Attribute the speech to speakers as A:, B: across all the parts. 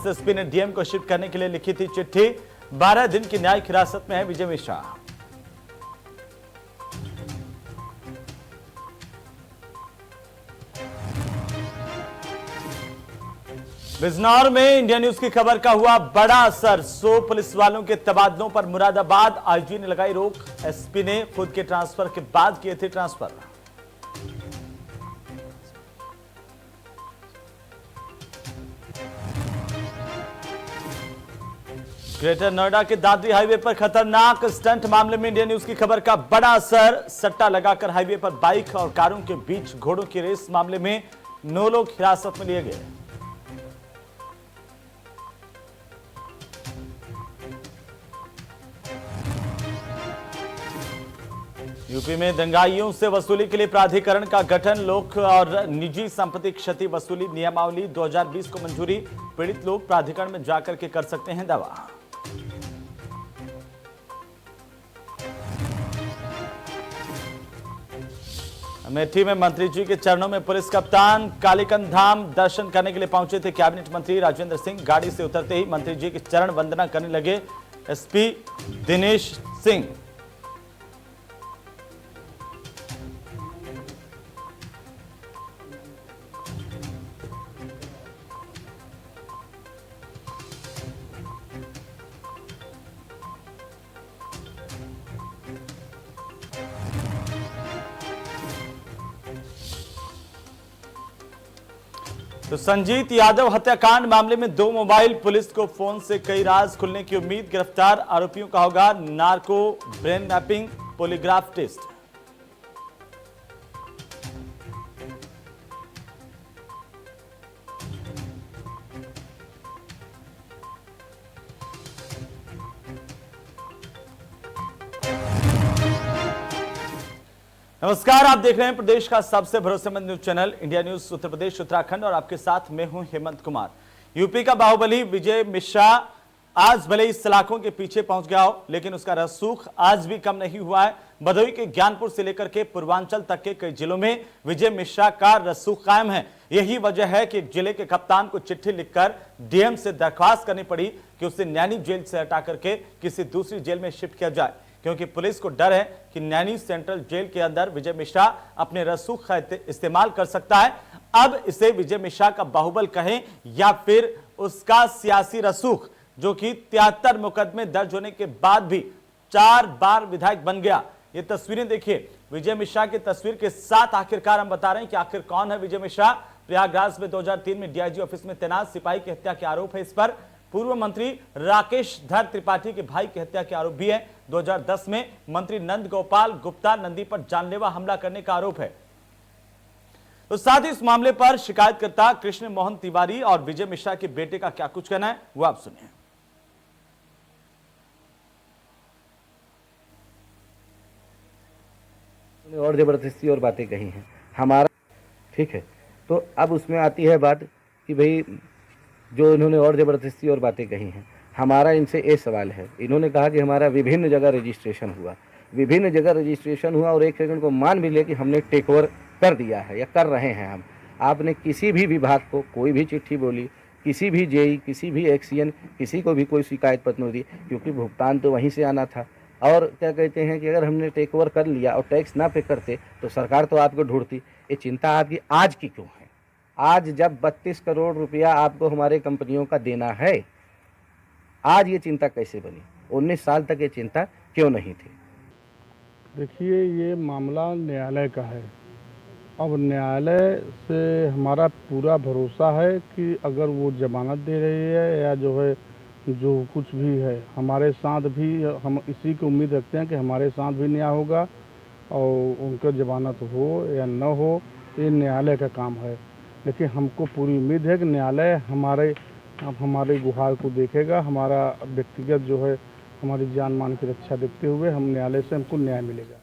A: House SP ने DM को shift करने के लिए लिखी थी चिट्ठी। 12 दिन की न्यायिक हिरासत में है विजय मिश्रा। बिजनौर में इंडिया न्यूज की खबर का हुआ बड़ा असर। 100 पुलिस वालों के तबादलों पर मुरादाबाद आईजी ने लगाई रोक। एसपी ने खुद के ट्रांसफर के बाद किए थे ट्रांसफर। ग्रेटर नोएडा के दादरी हाईवे पर खतरनाक स्टंट मामले में इंडिया न्यूज की खबर का बड़ा असर। सट्टा लगाकर हाईवे पर बाइक और कारों के बीच घोड़ों की रेस मामले में 9 लोग हिरासत में लिए गए। यूपी में दंगाइयों से वसूली के लिए प्राधिकरण का गठन। लोक और निजी संपत्ति क्षति वसूली नियमावली 2020 को मंजूरी। पीड़ित लोग प्राधिकरण में जाकर के कर सकते हैं दावा। अमेठी में मंत्री जी के चरणों में पुलिस कप्तान। कालीकंद धाम दर्शन करने के लिए पहुंचे थे कैबिनेट मंत्री राजेंद्र सिंह। गाड़ी से उतरते ही मंत्री जी की चरण वंदना करने लगे एसपी दिनेश सिंह। तो संजीत यादव हत्याकांड मामले में 2 मोबाइल। पुलिस को फोन से कई राज खुलने की उम्मीद। गिरफ्तार आरोपियों का होगा narco brain mapping polygraph test. नमस्कार, आप देख रहे हैं प्रदेश का सबसे भरोसेमंद news channel India News Uttar Pradesh Uttarakhand और आपके साथ मैं हूं हेमंत कुमार। यूपी का बाहुबली विजय मिश्रा आज भले ही सलाखों के पीछे पहुंच गया हो, लेकिन उसका रसूख आज भी कम नहीं हुआ है। भदोही के ज्ञानपुर से लेकर के पूर्वांचल तक के कई जिलों में विजय मिश्रा का रसूख कायम है। यही वजह है कि एक जिले के कप्तान को चिट्ठी लिखकर डीएम से दरख्वास्त करनी पड़ी कि उसे नैनी जेल से हटा करके किसी दूसरी जेल में शिफ्ट किया जाए, क्योंकि पुलिस को डर है कि नैनी सेंट्रल जेल के अंदर विजय मिश्रा अपने रसूख का इस्तेमाल कर सकता है। अब इसे विजय मिश्रा का बाहुबल कहें या फिर उसका सियासी रसूख, जो कि 73 मुकदमे दर्ज होने के बाद भी 4 बार विधायक बन गया। ये तस्वीरें देखिए विजय मिश्रा की तस्वीर के साथ। आखिरकार हम बता रहे हैं कि आखिर कौन है विजय मिश्रा। प्रयागराज में 2003 में डीआईजी ऑफिस में तैनात सिपाही की हत्या के आरोप है इस पर। पूर्व मंत्री राकेश धर त्रिपाठी के भाई की हत्या के आरोप भी है। 2010 में मंत्री नंद गोपाल गुप्ता नंदी पर जानलेवा हमला करने का आरोप है। तो साथ ही इस मामले पर शिकायतकर्ता कृष्ण मोहन तिवारी और विजय मिश्रा के बेटे का क्या कुछ कहना है वो आप सुनिए।
B: और जबरदस्ती और बातें कही हैं हमारा, ठीक है। तो अब उसमें आती है बात कि भाई जो इन्होंने और जबरदस्ती और बातें कही हैं, हमारा इनसे ये सवाल है। इन्होंने कहा कि हमारा विभिन्न जगह रजिस्ट्रेशन हुआ, विभिन्न जगह रजिस्ट्रेशन हुआ और एक सेकंड को मान भी ले कि हमने टेक ओवर कर दिया है या कर रहे हैं हम। आपने किसी भी विभाग को कोई भी चिट्ठी बोली, किसी भी जेई, किसी भी एक्सीएन, किसी को भी कोई शिकायत पत्र नहीं दी, क्योंकि भुगतान तो वहीं से आना था। और क्या कहते हैं कि अगर हमने टेक ओवर कर लिया और टैक्स ना पे करते तो सरकार तो आपको ढूंढती। ये चिंता आपकी आज की क्यों है? आज जब 32 करोड़ रुपया आपको हमारे कंपनियों का देना है, आज ये चिंता कैसे बनी? 19 साल तक ये चिंता क्यों नहीं थी?
C: देखिए, ये मामला न्यायालय का है। अब न्यायालय से हमारा पूरा भरोसा है कि अगर वो जमानत दे रही है या जो कुछ भी है, हमारे साथ भी हम इसी की उम्मीद रखते हैं कि हमारे साथ भी न्याय होगा और उनका जमानत हो या न हो, ये न्यायालय का काम है। लेकिन हमको पूरी उम्मीद है कि न्यायालय हमारे गुहार को देखेगा। हमारा व्यक्तिगत जो है हमारी जान मान की रक्षा देखते हुए हम न्यायालय से हमको न्याय मिलेगा।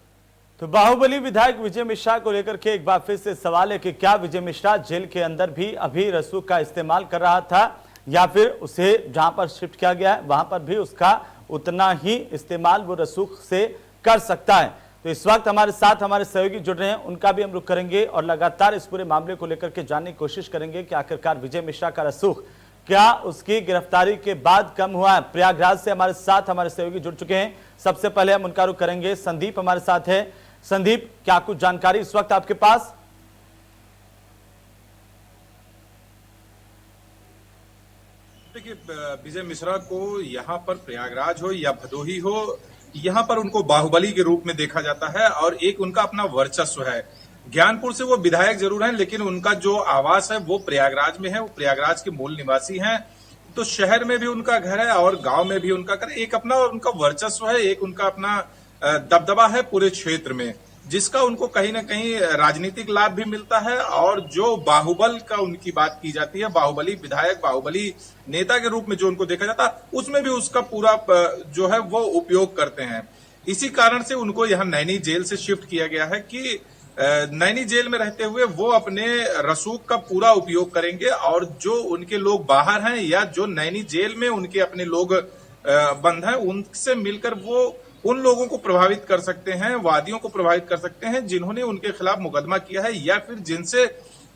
A: तो बाहुबली विधायक विजय मिश्रा को लेकर के एक बार फिर से सवाल है कि क्या विजय मिश्रा जेल के अंदर भी अभी रसूख का इस्तेमाल कर रहा था या फिर उसे जहां पर शिफ्ट किया गया है वहां पर भी उसका उतना ही इस्तेमाल वो रसूख से कर सकता है। तो इस वक्त हमारे साथ हमारे सहयोगी जुड़ रहे हैं, उनका भी हम रुख करेंगे और लगातार इस पूरे मामले को लेकर के जानने की कोशिश करेंगे कि आखिरकार विजय मिश्रा का रसूख क्या उसकी गिरफ्तारी के बाद कम हुआ है? प्रयागराज से हमारे साथ हमारे सहयोगी जुड़ चुके हैं। सबसे पहले हम उनका रुख करेंगे। संदीप हमारे साथ है। संदीप, क्या कुछ जानकारी इस वक्त आपके पास?
D: देखिए, विजय मिश्रा को यहाँ पर प्रयागराज हो या भदोही हो, यहाँ पर उनको बाहुबली के रूप में देखा जाता है और एक उनका अपना वर्चस्व है। ज्ञानपुर से वो विधायक जरूर हैं, लेकिन उनका जो आवास है वो प्रयागराज में है। वो प्रयागराज के मूल निवासी हैं, तो शहर में भी उनका घर है और गांव में भी उनका घर। एक अपना उनका वर्चस्व है, एक उनका अपना दबदबा है पूरे क्षेत्र में, जिसका उनको कहीं ना कहीं राजनीतिक लाभ भी मिलता है। और जो बाहुबल का उनकी बात की जाती है, बाहुबली विधायक, बाहुबली नेता के रूप में जो उनको देखा जाता है, उसमें भी उसका पूरा जो है वो उपयोग करते हैं। इसी कारण से उनको यहाँ नैनी जेल से शिफ्ट किया गया है कि नैनी जेल में रहते हुए वो अपने रसूख का पूरा उपयोग करेंगे और जो उनके लोग बाहर हैं या जो नैनी जेल में उनके अपने लोग बंद हैं, उनसे मिलकर वो उन लोगों को प्रभावित कर सकते हैं, वादियों को प्रभावित कर सकते हैं जिन्होंने उनके खिलाफ मुकदमा किया है या फिर जिनसे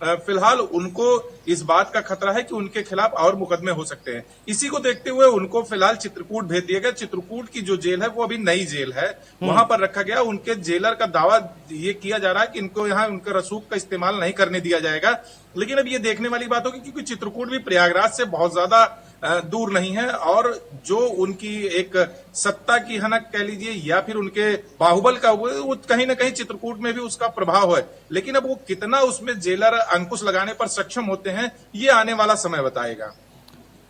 D: फिलहाल उनको इस बात का खतरा है कि उनके खिलाफ और मुकदमे हो सकते हैं। इसी को देखते हुए उनको फिलहाल चित्रकूट भेज दिया गया। चित्रकूट की जो जेल है वो अभी नई जेल है, वहां पर रखा गया। उनके जेलर का दावा ये किया जा रहा है कि इनको यहाँ उनके रसूख का इस्तेमाल नहीं करने दिया जाएगा। लेकिन अब ये देखने वाली बात होगी, क्योंकि चित्रकूट भी प्रयागराज से बहुत ज्यादा दूर नहीं है और जो उनकी एक सत्ता की हनक कह लीजिए या फिर उनके बाहुबल का वो कहीं ना कहीं चित्रकूट में भी उसका प्रभाव है। लेकिन अब वो कितना उसमें जेलर अंकुश लगाने पर सक्षम होते हैं, ये आने वाला समय बताएगा।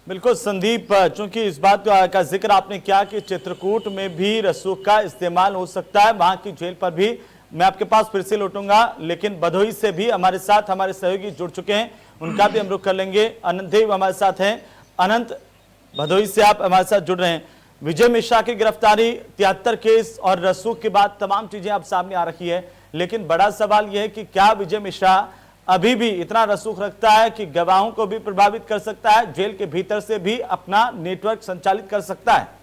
A: बिल्कुल संदीप, चूंकि इस बात का जिक्र आपने किया कि चित्रकूट में भी रसूख का इस्तेमाल हो सकता है, वहां की जेल पर भी मैं आपके पास फिर से लौटूंगा, लेकिन भदोही से भी हमारे साथ हमारे सहयोगी जुड़ चुके हैं, उनका भी हम रुख कर लेंगे। अनंत देव हमारे साथ हैं। अनंत, भदोही से आप हमारे साथ जुड़ रहे हैं। विजय मिश्रा की गिरफ्तारी, 73 केस और रसूख के बाद तमाम चीजें अब सामने आ रही है, लेकिन बड़ा सवाल यह है कि क्या विजय मिश्रा अभी भी इतना रसूख रखता है कि गवाहों को भी प्रभावित कर सकता है, जेल के भीतर से भी अपना नेटवर्क संचालित कर सकता है?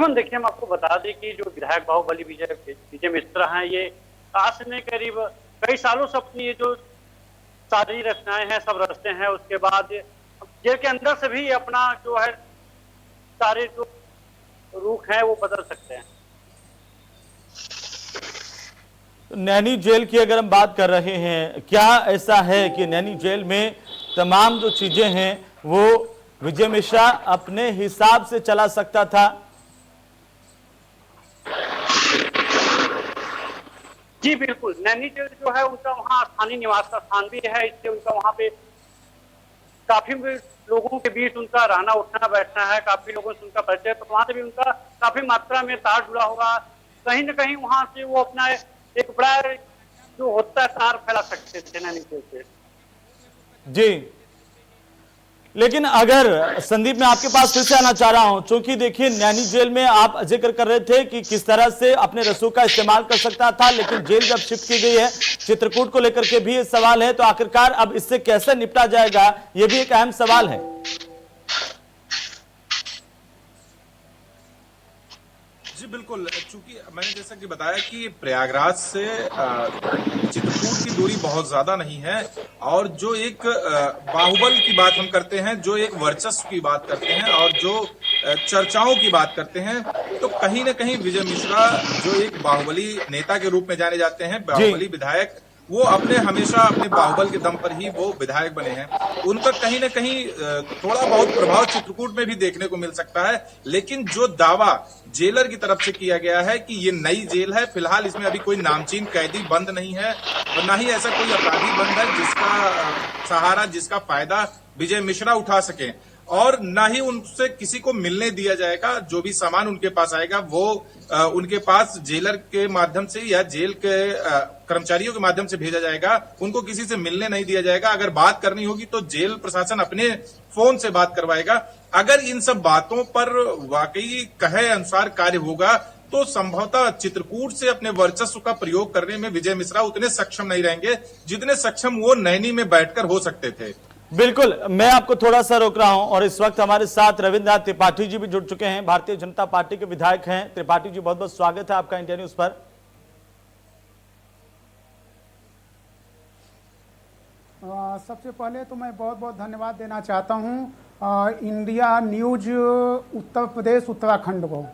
E: देखिए, हम आपको बता दें कि जो विधायक बाहुबली विजय मिश्रा हैं, ये आज से करीब कई सालों से अपनी ये जो सारी रचनाएं हैं सब रचते हैं। उसके बाद जेल के अंदर से भी अपना जो है सारे जो रुख है वो बदल सकते हैं।
A: नैनी जेल की अगर हम बात कर रहे हैं, क्या ऐसा है कि नैनी जेल में तमाम जो चीजें हैं वो विजय मिश्रा अपने हिसाब से चला सकता था?
E: जी बिल्कुल, नैनी जेल जो है उनका वहाँ स्थानीय निवास का स्थान भी है, इससे उनका वहाँ पे काफी लोगों के बीच उनका रहना उठना बैठना है, काफी लोगों से उनका परिचय, तो वहाँ से भी उनका काफी मात्रा में तार जुड़ा होगा। कहीं न कहीं वहाँ से वो अपना एक बड़ा जो होता है तार फैला सकते थे नैनी जेल से।
A: जी, लेकिन अगर संदीप, मैं आपके पास फिर से आना चाह रहा हूं, क्योंकि देखिए नैनी जेल में आप जिक्र कर रहे थे कि किस तरह से अपने रसूख का इस्तेमाल कर सकता था, लेकिन जेल जब शिफ्ट की गई है चित्रकूट को लेकर के भी ये सवाल है, तो आखिरकार अब इससे कैसे निपटा जाएगा, ये भी एक अहम सवाल है।
D: जी बिल्कुल, चूंकि मैंने जैसा कि बताया कि प्रयागराज से चित्रकूट की दूरी बहुत ज्यादा नहीं है और जो एक बाहुबल की बात हम करते हैं, जो एक वर्चस्व की बात करते हैं और जो चर्चाओं की बात करते हैं, तो कहीं ना कहीं विजय मिश्रा जो एक बाहुबली नेता के रूप में जाने जाते हैं, बाहुबली विधायक, वो अपने हमेशा अपने बाहुबल के दम पर ही वो विधायक बने हैं। उनका कहीं ना कहीं थोड़ा बहुत प्रभाव चित्रकूट में भी देखने को मिल सकता है। लेकिन जो दावा जेलर की तरफ से किया गया है कि ये नई जेल है, फिलहाल इसमें अभी कोई नामचीन कैदी बंद नहीं है और ना ही ऐसा कोई अपराधी बंद है जिसका सहारा, जिसका फायदा विजय मिश्रा उठा सके, और ना ही उनसे किसी को मिलने दिया जाएगा। जो भी सामान उनके पास आएगा वो उनके पास जेलर के माध्यम से या जेल के कर्मचारियों के माध्यम से भेजा जाएगा। उनको किसी से मिलने नहीं दिया जाएगा। अगर बात करनी होगी तो जेल प्रशासन अपने फोन से बात करवाएगा। अगर इन सब बातों पर वाकई कहे अनुसार कार्य होगा तो संभवतः चित्रकूट से अपने वर्चस्व का प्रयोग करने में विजय मिश्रा उतने सक्षम नहीं रहेंगे जितने सक्षम वो नैनी में बैठकर हो सकते थे।
A: बिल्कुल, मैं आपको थोड़ा सा रोक रहा हूं और इस वक्त हमारे साथ रविन्द्रनाथ त्रिपाठी जी भी जुड़ चुके हैं, भारतीय जनता पार्टी के विधायक हैं। त्रिपाठी जी, बहुत बहुत स्वागत है आपका इंडिया न्यूज पर।
F: सबसे पहले तो मैं बहुत बहुत धन्यवाद देना चाहता हूँ इंडिया न्यूज उत्तर प्रदेश उत्तराखंड को।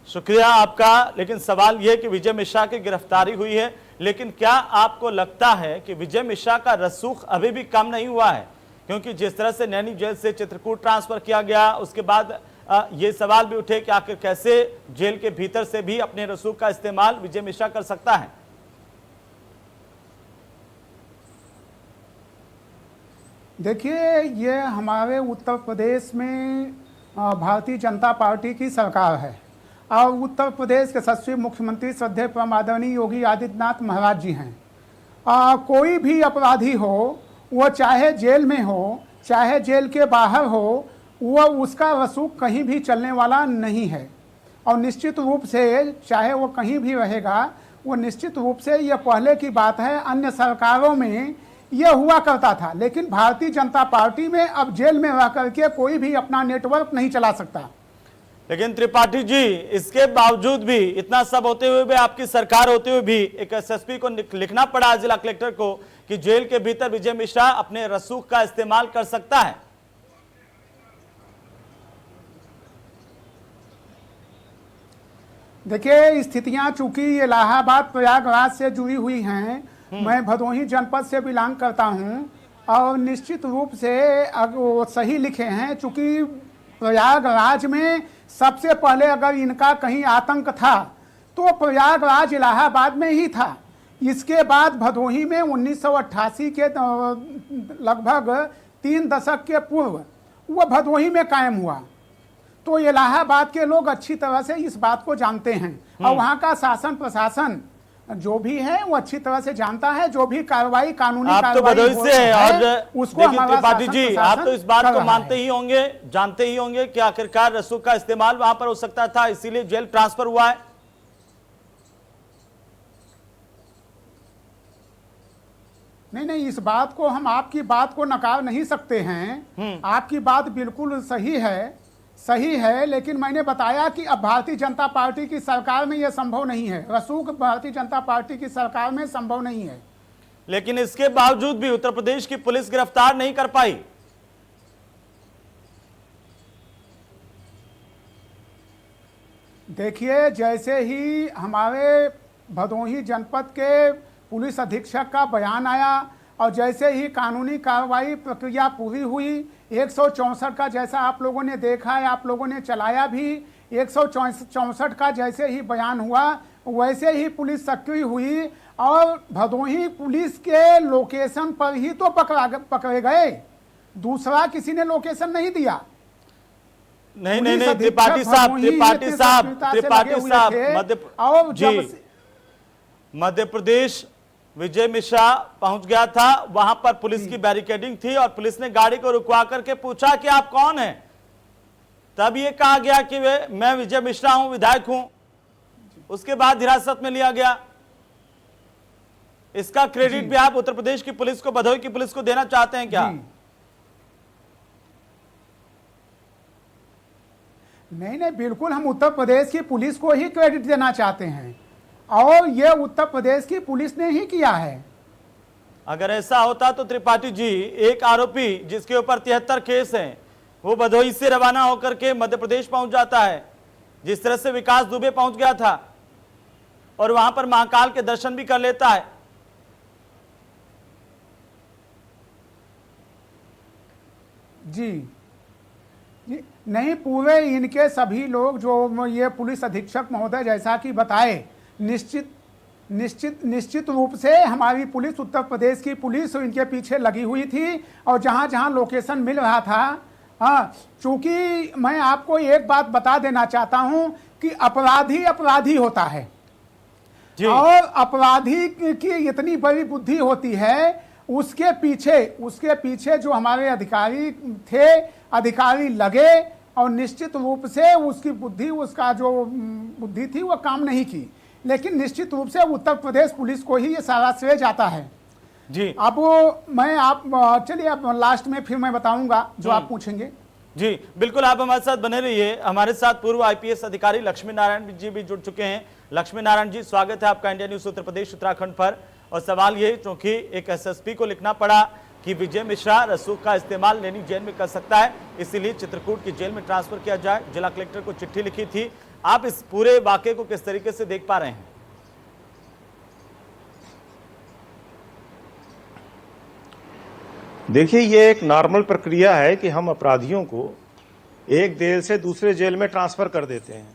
A: शुक्रिया आपका। लेकिन सवाल यह कि विजय मिश्रा की गिरफ्तारी हुई है, लेकिन क्या आपको लगता है कि विजय मिश्रा का रसूख अभी भी कम नहीं हुआ है? क्योंकि जिस तरह से नैनी जेल से चित्रकूट ट्रांसफर किया गया, उसके बाद ये सवाल भी उठे कि आखिर कैसे जेल के भीतर से भी अपने रसूख का इस्तेमाल विजय मिश्रा कर सकता है।
F: देखिए, ये हमारे उत्तर प्रदेश में भारतीय जनता पार्टी की सरकार है और उत्तर प्रदेश के यशस्वी मुख्यमंत्री श्रद्धेय परम आदरणीय योगी आदित्यनाथ महाराज जी हैं। कोई भी अपराधी हो, वो चाहे जेल में हो चाहे जेल के बाहर हो, वो उसका रसूख कहीं भी चलने वाला नहीं है। और निश्चित रूप से चाहे वो कहीं भी रहेगा, वो निश्चित रूप से ये पहले की बात है, अन्य सरकारों में ये हुआ करता था, लेकिन भारतीय जनता पार्टी में अब जेल में रह करके कोई भी अपना नेटवर्क नहीं चला सकता।
A: लेकिन त्रिपाठी जी, इसके बावजूद भी, इतना सब होते हुए भी, आपकी सरकार होते हुए भी एक एसएसपी को लिखना पड़ा जिला कलेक्टर को कि जेल के भीतर विजय मिश्रा अपने रसूख का इस्तेमाल कर सकता है।
F: देखिए, स्थितियां चूंकि इलाहाबाद प्रयागराज से जुड़ी हुई हैं, मैं भदोही जनपद से बिलोंग करता हूं और निश्चित रूप से वो सही लिखे हैं। चूंकि प्रयागराज में सबसे पहले अगर इनका कहीं आतंक था तो प्रयागराज इलाहाबाद में ही था। इसके बाद भदोही में 1988 के लगभग 3 दशक के पूर्व वह भदोही में कायम हुआ। तो इलाहाबाद के लोग अच्छी तरह से इस बात को जानते हैं और वहाँ का शासन प्रशासन जो भी है वो अच्छी तरह से जानता है। जो भी कार्रवाई कानूनी
A: आप तो भदोही से हैं और
F: उसको
A: देखिए त्रिपाठी जी, आप तो इस बात को मानते ही होंगे, जानते ही होंगे कि आखिरकार रसूख का इस्तेमाल वहां पर हो सकता था, इसीलिए जेल ट्रांसफर हुआ है।
F: नहीं, इस बात को हम आपकी बात को नकार नहीं सकते हैं। आपकी बात बिल्कुल सही है, लेकिन मैंने बताया कि अब भारतीय जनता पार्टी की सरकार में यह संभव नहीं है। रसूख भारतीय जनता पार्टी की सरकार में संभव नहीं है।
A: लेकिन इसके बावजूद भी उत्तर प्रदेश की पुलिस गिरफ्तार नहीं कर पाई।
F: देखिए, जैसे ही हमारे भदोही जनपद के पुलिस अधीक्षक का बयान आया और जैसे ही कानूनी कार्रवाई प्रक्रिया पूरी हुई, 164 का जैसा आप लोगों ने देखा है, आप लोगों ने चलाया भी, 164 का जैसे ही बयान हुआ वैसे ही पुलिस सक्रिय हुई और भदोही पुलिस के लोकेशन पर ही तो पकड़े गए। दूसरा किसी ने लोकेशन नहीं दिया।
A: नहीं, त्रिपाठी साहब, मध्य प्रदेश विजय मिश्रा पहुंच गया था, वहां पर पुलिस की बैरिकेडिंग थी और पुलिस ने गाड़ी को रुकवा करके पूछा कि आप कौन हैं। तब ये कहा गया कि मैं विजय मिश्रा हूं, विधायक हूं। उसके बाद हिरासत में लिया गया। इसका क्रेडिट भी आप उत्तर प्रदेश की पुलिस को, भदोही की पुलिस को देना चाहते हैं क्या?
F: नहीं, बिल्कुल हम उत्तर प्रदेश की पुलिस को ही क्रेडिट देना चाहते हैं और यह उत्तर प्रदेश की पुलिस ने ही किया है।
A: अगर ऐसा होता तो त्रिपाठी जी, एक आरोपी जिसके ऊपर 73 केस हैं, वो भदोही से रवाना होकर के मध्य प्रदेश पहुंच जाता है, जिस तरह से विकास दुबे पहुंच गया था और वहां पर महाकाल के दर्शन भी कर लेता है।
F: जी नहीं, पूरे इनके सभी लोग जो ये पुलिस अधीक्षक महोदय जैसा कि बताए, निश्चित रूप से हमारी पुलिस, उत्तर प्रदेश की पुलिस इनके पीछे लगी हुई थी और जहां जहां लोकेशन मिल रहा था। चूंकि मैं आपको एक बात बता देना चाहता हूं कि अपराधी होता है और अपराधी की इतनी बड़ी बुद्धि होती है, उसके पीछे जो हमारे अधिकारी लगे और निश्चित रूप से उसकी बुद्धि, उसका जो बुद्धि थी वो काम नहीं की। लेकिन निश्चित रूप से उत्तर प्रदेश पुलिस को ही ये सारा श्रेय जाता है।
A: जी,
F: अब चलिए, अब लास्ट में फिर मैं बताऊंगा जो आप पूछेंगे।
A: जी बिल्कुल, आप हमारे साथ बने रहिए। हमारे साथ पूर्व आईपीएस अधिकारी लक्ष्मी नारायण जी भी जुड़ चुके हैं। लक्ष्मी नारायण जी, स्वागत है आपका इंडिया न्यूज उत्तर प्रदेश उत्तराखंड पर। और सवाल ये, क्योंकि एक एसएसपी को लिखना पड़ा कि विजय मिश्रा रसूख का इस्तेमाल नैनी जेल में कर सकता है, इसीलिए चित्रकूट की जेल में ट्रांसफर किया जाए। जिला कलेक्टर को चिट्ठी लिखी थी। आप इस पूरे वाकये को किस तरीके से देख पा रहे हैं?
G: देखिए, ये एक नॉर्मल प्रक्रिया है कि हम अपराधियों को एक जेल से दूसरे जेल में ट्रांसफर कर देते हैं।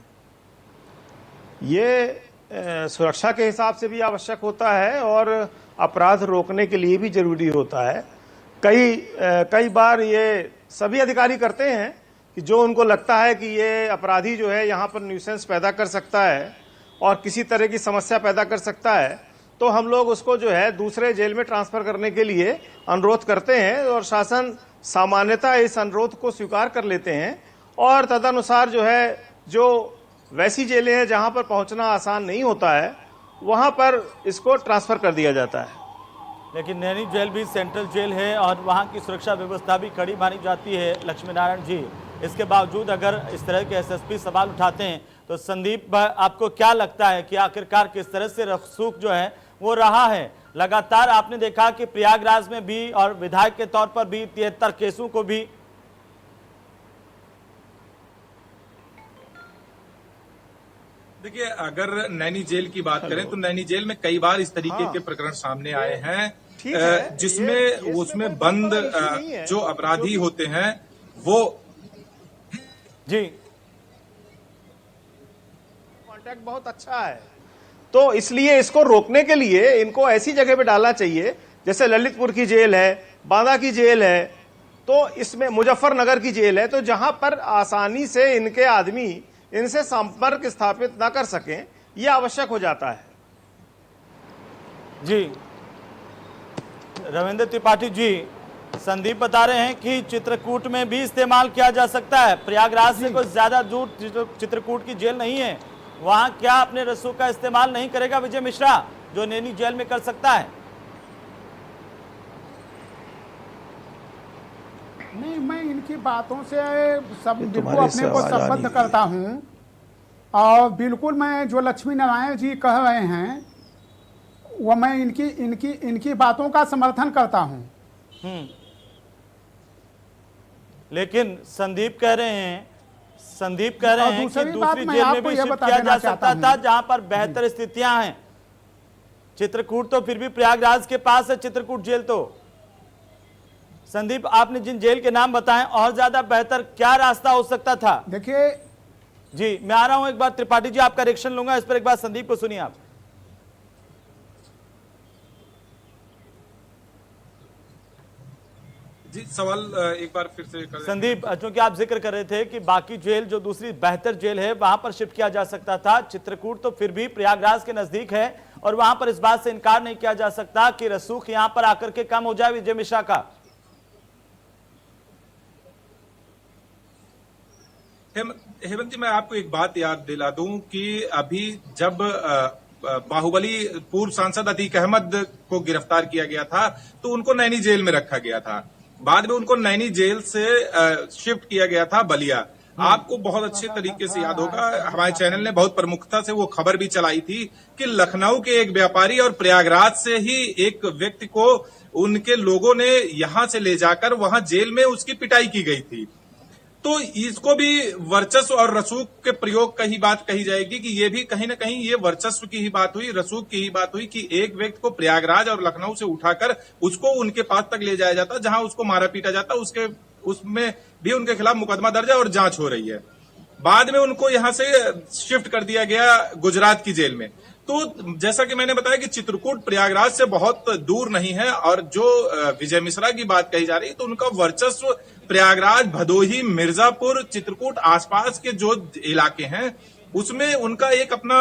G: ये सुरक्षा के हिसाब से भी आवश्यक होता है और अपराध रोकने के लिए भी जरूरी होता है। कई बार ये सभी अधिकारी करते हैं कि जो उनको लगता है कि ये अपराधी जो है यहाँ पर न्यूसेंस पैदा कर सकता है और किसी तरह की समस्या पैदा कर सकता है, तो हम लोग उसको जो है दूसरे जेल में ट्रांसफर करने के लिए अनुरोध करते हैं और शासन सामान्यतः इस अनुरोध को स्वीकार कर लेते हैं और तदनुसार जो है, जो वैसी जेलें हैं जहां पर पहुंचना आसान नहीं होता है, वहां पर इसको ट्रांसफर कर दिया जाता है।
A: लेकिन नैनी जेल भी सेंट्रल जेल है और वहां की सुरक्षा व्यवस्था भी कड़ी मानी जाती है लक्ष्मी नारायण जी। इसके बावजूद अगर इस तरह के एसएसपी सवाल उठाते हैं तो संदीप, आपको क्या लगता है कि आखिरकार किस तरह से रसूख जो है वो रहा है? लगातार आपने देखा कि प्रयागराज में भी और विधायक के तौर पर भी 73 केसों को भी
D: देखिए, अगर नैनी जेल की बात करें तो नैनी जेल में कई बार इस तरीके के प्रकरण सामने आए हैं जिसमें उसमें बंद जो अपराधी होते हैं वो
A: जी
G: कांटेक्ट बहुत अच्छा है, तो इसलिए इसको रोकने के लिए इनको ऐसी जगह पे डालना चाहिए जैसे ललितपुर की जेल है, बांदा की जेल है, तो इसमें मुजफ्फरनगर की जेल है, तो जहां पर आसानी से इनके आदमी इनसे संपर्क स्थापित ना कर सकें, यह आवश्यक हो जाता है।
A: जी रविंद्र त्रिपाठी जी, संदीप बता रहे हैं कि चित्रकूट में भी इस्तेमाल किया जा सकता है। प्रयागराज से कुछ ज्यादा दूर चित्रकूट की जेल नहीं है, वहां क्या अपने रसूख का इस्तेमाल नहीं करेगा विजय मिश्रा जो नैनी जेल में कर सकता है?
F: नहीं, मैं इनकी बातों से सब बिल्कुल अपने को संबद्ध करता हूं और बिल्कुल मैं जो लक्ष्मी नारायण जी कह रहे हैं वो मैं इनकी बातों का समर्थन करता हूं।
A: लेकिन संदीप कह रहे हैं कि दूसरी जेल में भी शिफ्ट किया जा सकता था जहां पर बेहतर स्थितियां हैं। चित्रकूट तो फिर भी प्रयागराज के पास है, चित्रकूट जेल तो। संदीप, आपने जिन जेल के नाम बताएं और ज्यादा बेहतर क्या रास्ता हो सकता था?
F: देखिए
A: जी, मैं आ रहा हूं एक बार त्रिपाठी जी, आपका रिएक्शन लूंगा इस पर। एक बार संदीप को सुनिए आप।
D: जी, सवाल एक बार फिर से कर
A: संदीप, क्योंकि आप जिक्र कर रहे थे कि बाकी जेल जो दूसरी बेहतर जेल है वहां पर शिफ्ट किया जा सकता था, चित्रकूट तो फिर भी प्रयागराज के नजदीक है और वहां पर इस बात से इनकार नहीं किया जा सकता कि रसूख यहां पर आकर के कम हो जाए विजय मिश्रा का।
D: हेमंत जी, मैं आपको एक बात याद दिला दूं कि अभी जब बाहुबली पूर्व सांसद अतीक अहमद को गिरफ्तार किया गया था तो उनको नैनी जेल में रखा गया था। बाद में उनको नैनी जेल से शिफ्ट किया गया था बलिया। आपको बहुत अच्छे तरीके से याद होगा, हमारे चैनल ने बहुत प्रमुखता से वो खबर भी चलाई थी कि लखनऊ के एक व्यापारी और प्रयागराज से ही एक व्यक्ति को उनके लोगों ने यहां से ले जाकर वहां जेल में उसकी पिटाई की गई थी। तो इसको भी वर्चस्व और रसूख के प्रयोग का ही बात कही जाएगी कि ये भी कहीं ना कहीं ये वर्चस्व की ही बात हुई, रसूख की ही बात हुई कि एक व्यक्ति को प्रयागराज और लखनऊ से उठाकर उसको उनके पास तक ले जाया जाता जहां उसको मारा पीटा जाता, उसमें भी उनके खिलाफ मुकदमा दर्ज है और जांच हो रही है। बाद में उनको यहां से शिफ्ट कर दिया गया गुजरात की जेल में। तो जैसा कि मैंने बताया कि चित्रकूट प्रयागराज से बहुत दूर नहीं है और जो विजय मिश्रा की बात कही जा रही है तो उनका वर्चस्व प्रयागराज, भदोही, मिर्जापुर, चित्रकूट आसपास के जो इलाके हैं उसमें उनका एक अपना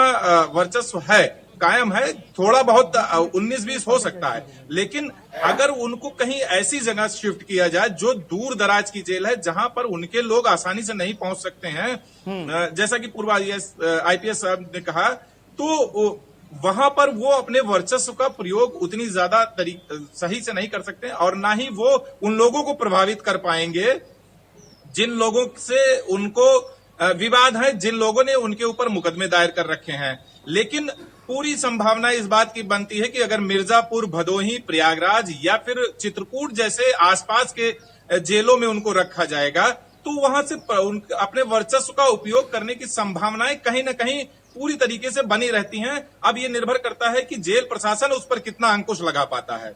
D: वर्चस्व है, कायम है। थोड़ा बहुत 19-20 हो सकता है, लेकिन अगर उनको कहीं ऐसी जगह शिफ्ट किया जाए जो दूर दराज की जेल है जहां पर उनके लोग आसानी से नहीं पहुंच सकते हैं, जैसा कि पूर्व IPS साहब ने कहा, तो वहां पर वो अपने वर्चस्व का प्रयोग उतनी ज्यादा सही से नहीं कर सकते और ना ही वो उन लोगों को प्रभावित कर पाएंगे जिन लोगों से उनको विवाद है, जिन लोगों ने उनके ऊपर मुकदमे दायर कर रखे हैं। लेकिन पूरी संभावना इस बात की बनती है कि अगर मिर्जापुर, भदोही, प्रयागराज या फिर चित्रकूट जैसे आसपास के जेलों में उनको रखा जाएगा तो वहां से अपने वर्चस्व का उपयोग करने की संभावनाएं कहीं न कहीं पूरी तरीके से बनी रहती हैं। अब ये निर्भर करता है कि जेल प्रशासन उस पर कितना अंकुश लगा पाता है।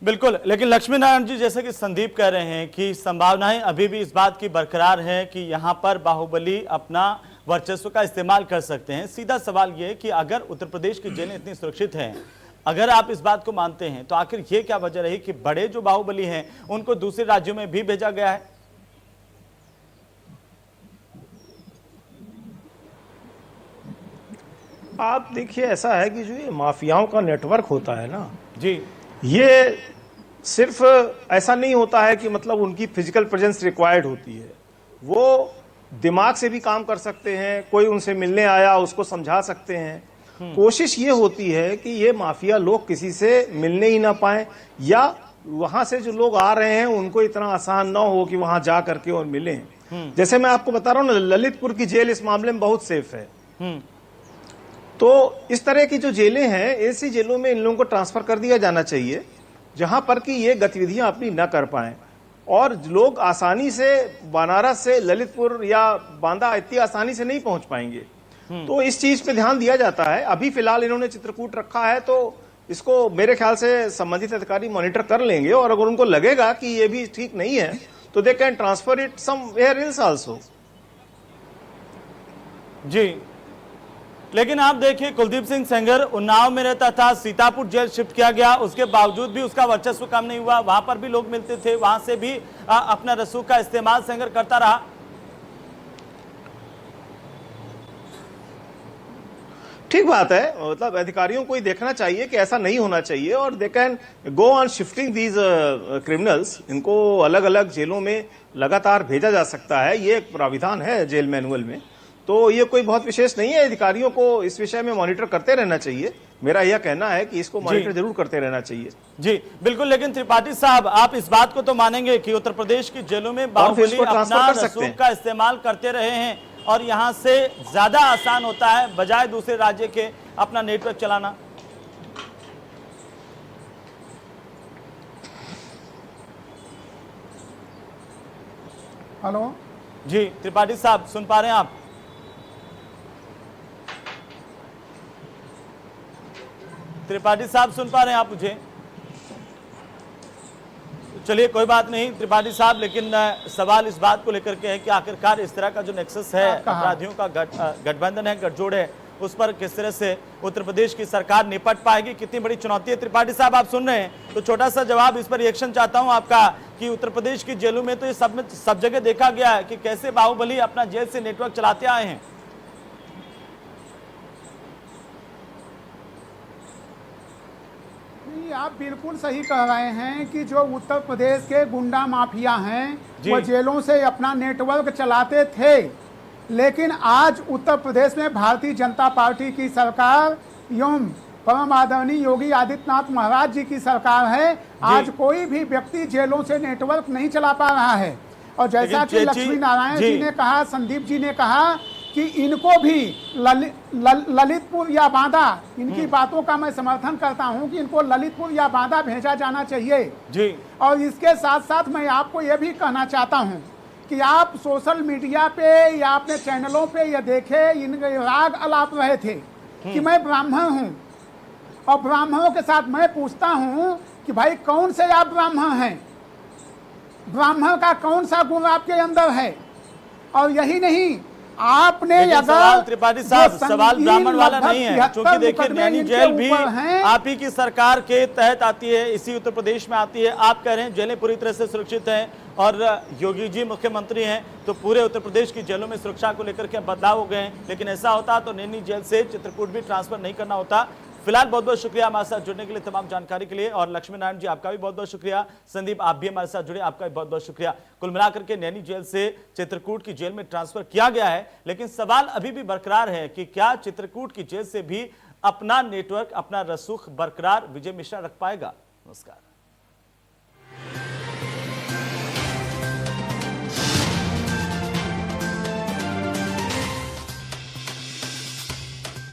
A: बिल्कुल, लेकिन लक्ष्मी नारायण जी, जैसे कि संदीप कह रहे हैं कि संभावनाएं अभी भी इस बात की बरकरार है कि यहां पर बाहुबली अपना वर्चस्व का इस्तेमाल कर सकते हैं। सीधा सवाल यह कि अगर उत्तर प्रदेश की जेलें इतनी सुरक्षित हैं, अगर आप इस बात को मानते हैं, तो आखिर ये क्या वजह रही कि बड़े जो बाहुबली हैं उनको दूसरे राज्यों में भी भेजा गया है?
G: आप देखिए, ऐसा है कि जो ये माफियाओं का नेटवर्क होता है ना
A: जी,
G: ये सिर्फ ऐसा नहीं होता है कि मतलब उनकी फिजिकल प्रेजेंस रिक्वायर्ड होती है, वो दिमाग से भी काम कर सकते हैं। कोई उनसे मिलने आया उसको समझा सकते हैं। कोशिश ये होती है कि ये माफिया लोग किसी से मिलने ही ना पाए, या वहां से जो लोग आ रहे हैं उनको इतना आसान ना हो कि वहां जा करके और मिलें। जैसे मैं आपको बता रहा हूँ ना, ललितपुर की जेल इस मामले में बहुत सेफ है। तो इस तरह की जो जेलें हैं, ऐसी जेलों में इन लोगों को ट्रांसफर कर दिया जाना चाहिए जहां पर कि ये गतिविधियां अपनी न कर पाएं, और लोग आसानी से बनारस से ललितपुर या बांदा इतनी आसानी से नहीं पहुंच पाएंगे। तो इस चीज पे ध्यान दिया जाता है। अभी फिलहाल इन्होंने चित्रकूट रखा है, तो इसको मेरे ख्याल से संबंधित अधिकारी मॉनिटर कर लेंगे, और अगर उनको लगेगा कि ये भी ठीक नहीं है तो they can transfer it somewhere else also.
A: जी, लेकिन आप देखिए, कुलदीप सिंह सेंगर उन्नाव में रहता था, सीतापुर जेल शिफ्ट किया गया, उसके बावजूद भी उसका वर्चस्व कम नहीं हुआ। वहां पर भी लोग मिलते थे, वहां से भी अपना रसूख का इस्तेमाल सेंगर करता रहा।
G: ठीक बात है, मतलब अधिकारियों को ही देखना चाहिए कि ऐसा नहीं होना चाहिए, और they can go on shifting these criminals. इनको अलग अलग जेलों में लगातार भेजा जा सकता है, ये एक प्राविधान है जेल मैनुअल में। तो ये कोई बहुत विशेष नहीं है। अधिकारियों को इस विषय में मॉनिटर करते रहना चाहिए। मेरा यह कहना है कि इसको मॉनिटर जरूर करते रहना चाहिए।
A: जी बिल्कुल, लेकिन त्रिपाठी साहब, आप इस बात को तो मानेंगे कि उत्तर प्रदेश की जेलों में बाहुबली अपना रसूख का इस्तेमाल करते रहे हैं, और यहां से ज्यादा आसान होता है बजाय दूसरे राज्य के अपना नेटवर्क चलाना?
F: हेलो
A: जी त्रिपाठी साहब, सुन पा रहे हैं आप? त्रिपाठी साहब, सुन पा रहे हैं आप मुझे? चलिए कोई बात नहीं त्रिपाठी साहब, लेकिन सवाल इस बात को लेकर के है कि आखिरकार इस तरह का जो नेक्सस है, अपराधियों का गठबंधन है, गठजोड़ है, उस पर किस तरह से उत्तर प्रदेश की सरकार निपट पाएगी? कितनी बड़ी चुनौती है? त्रिपाठी साहब, आप सुन रहे हैं, तो छोटा सा जवाब, इस पर रिएक्शन चाहता हूं आपका कि उत्तर प्रदेश की जेलों में तो ये सब जगह देखा गया है कि कैसे बाहुबली अपना जेल से नेटवर्क चलाते आए हैं।
F: आप बिल्कुल सही कह रहे हैं कि जो उत्तर प्रदेश के गुंडा माफिया हैं वो जेलों से अपना नेटवर्क चलाते थे, लेकिन आज उत्तर प्रदेश में भारतीय जनता पार्टी की सरकार एवं परम आदरणीय योगी आदित्यनाथ महाराज जी की सरकार है। आज कोई भी व्यक्ति जेलों से नेटवर्क नहीं चला पा रहा है। और जैसा कि लक्ष्मी नारायण जी ने कहा, संदीप जी ने कहा कि इनको भी ललितपुर या बांदा, इनकी बातों का मैं समर्थन करता हूं कि इनको ललितपुर या बांदा भेजा जाना चाहिए
A: जी।
F: और इसके साथ साथ मैं आपको यह भी कहना चाहता हूं कि आप सोशल मीडिया पे या अपने चैनलों पे ये देखे, इनके राग अलाप रहे थे कि मैं ब्राह्मण हूं, और ब्राह्मणों के साथ मैं पूछता हूं कि भाई कौन से आप ब्राह्मण हैं? ब्राह्मण का कौन सा गुण आपके अंदर है? और यही नहीं, आपने
A: सवाल त्रिपाठी साहब, सवाल ब्राह्मण वाला नहीं है, क्योंकि देखिए नैनी जेल भी आप ही की सरकार के तहत आती है, इसी उत्तर प्रदेश में आती है। आप कह रहे हैं जेलें पूरी तरह से सुरक्षित हैं और योगी जी मुख्यमंत्री हैं, तो पूरे उत्तर प्रदेश की जेलों में सुरक्षा को लेकर के बदलाव हो गए हैं। लेकिन ऐसा होता तो नैनी जेल से चित्रकूट भी ट्रांसफर नहीं करना होता। फिलहाल बहुत बहुत शुक्रिया हमारे साथ जुड़ने के लिए, तमाम जानकारी के लिए। और लक्ष्मी नारायण जी, आपका भी बहुत बहुत शुक्रिया। संदीप, आप भी हमारे साथ जुड़े, आपका भी बहुत बहुत शुक्रिया। कुल मिलाकर के नैनी जेल से चित्रकूट की जेल में ट्रांसफर किया गया है, लेकिन सवाल अभी भी बरकरार है कि क्या चित्रकूट की जेल से भी अपना नेटवर्क, अपना रसूख बरकरार विजय मिश्रा रख पाएगा? नमस्कार।